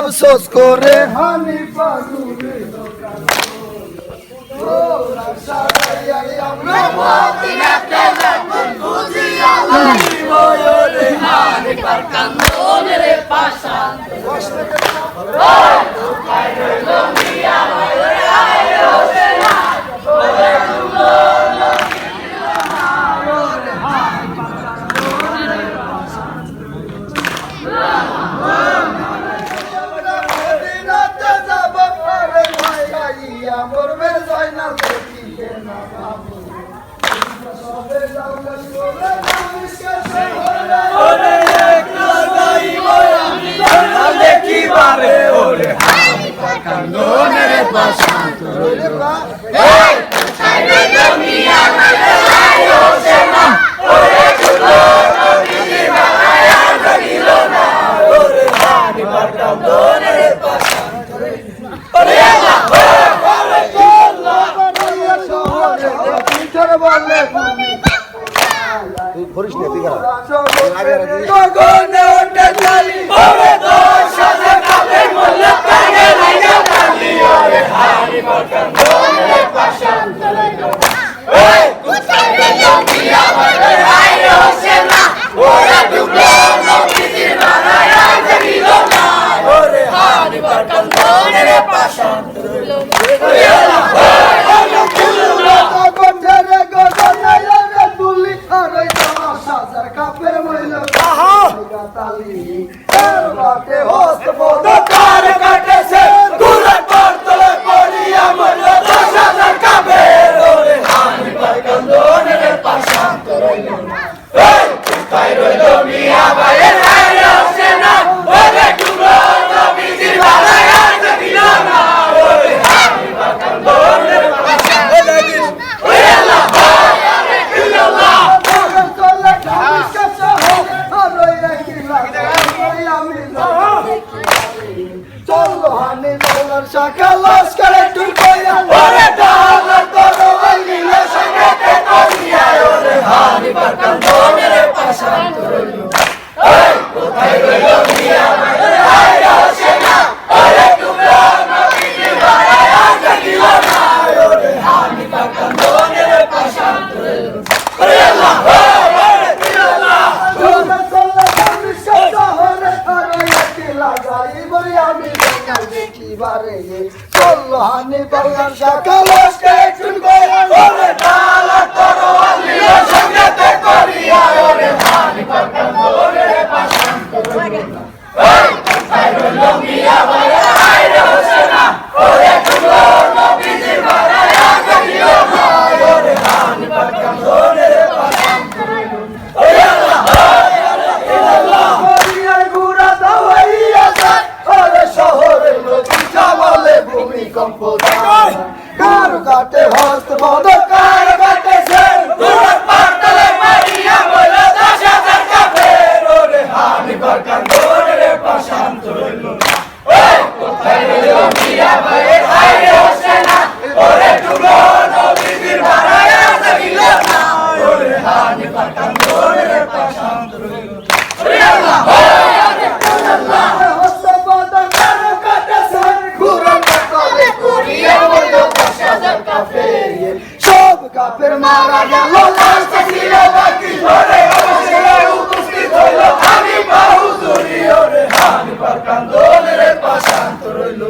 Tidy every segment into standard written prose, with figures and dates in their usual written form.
আফসোস করে হানি পাগুরে ওরা সারাই আমরা মদিনাতে যখন বুঝিয়া লাইব রে হানি পার কান্দনের পাশান ওই কোথায় রইল মিয়া রে আয় রে না ওরে দুলো মরবে যায় না দেখিতে না বাবু সবে যাওয়ার বলে নামিসকে শহরে ওরে একলা যাইব আমি দেখি বারে ওরে হানি কান্দনের পাশান্ত রইল এই কোথায় রইল মিয়া রে আয়ো সে না ওরে দুলো নবীজি বানায়া দিল না ওরে হানি কান্দনের পাশান্ত রইল ওরে আল্লাহ বলে তুই করিস না তুই গগনে ওঠে চালি ওরে 10,000 কাপে মোল্লা কানে লাগা কালি ওরে হানি কান্দনের পাশান্ত রইল ওই কোথায় রইল মিয়া বলে আইলো সে না ওরে ডুবলো নবীজির বানায়া দিল না ওরে হানি কান্দনের পাশান্ত রইল ওরে আল্লাহ Sakalas kare tulkoya ore dala toro alila sangate koriya ore hani barkandoner pasant roilo ei kothay roilo miya ore ayra sena ore tumra nabiji baraya dilo na ore hani barkandoner pasant roilo ore allah ore Allah ore sallallahu ore arayati lagai bari ami দেখি বারে চল্লাহানি বাংলার সকালস কে চুন গোয়া ওরে ডালা তরো আলিয়া সঙ্গতে করিয়া ওরে হানি কান্দনের পাশান্ত রইল এই কোথায় রইল মিয়া বারে আইরে হোসেনা ওরে দুলো নবীজির বানায়া দিল না ওরে হানি কান্দনের পাশান্ত রইল ওরে আল্লাহ আল্লাহ ওরে গুরা দাওয়াইয়া যায় ওরে শহরে বলে ভূমিকম্প কার কাটে হস্ত বদ কার কাটে সে দূর পাতলে মারিয়া বলে 10,000 কাফের ওরে হানি কান্দনের পাশান্ত রইল ওই কোথায় রইল মিয়া ভাই আইরে হোসেনা ওরে দুলো নবীজির বানায়া দিল না ওরে হানি কান্দনের পাশান্ত রইল ওরে আল্লাহ আল্লাহ হস্ত বদ কার কাটে সে সব কাফের মারা গেল লাশ ছিল বাকি ধরে উপস্থিত হইল আমি বাহুদুরি ওরে হানি কান্দনের পাশান্ত রইল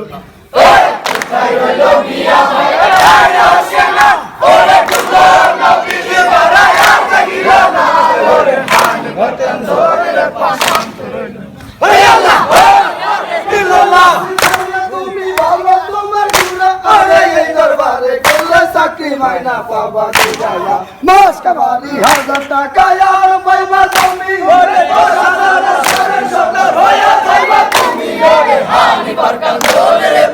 কোথায় রইল মিয়া ভাই আইরা হোসেনা ওরে দুলো নবীজি বানায়া দিল না ওরে হানি কান্দনের পাশান্ত রইল ওরে আল্লাহ ইল্লাল্লাহ চাকরি মাইনা পাবা দিয়ালা মাস কামালি 1000 টাকা আর পাইবা তুমি ওরে 10,000 সরকার হইয়া যাইবা তুমি ওরে হানি কান্দনের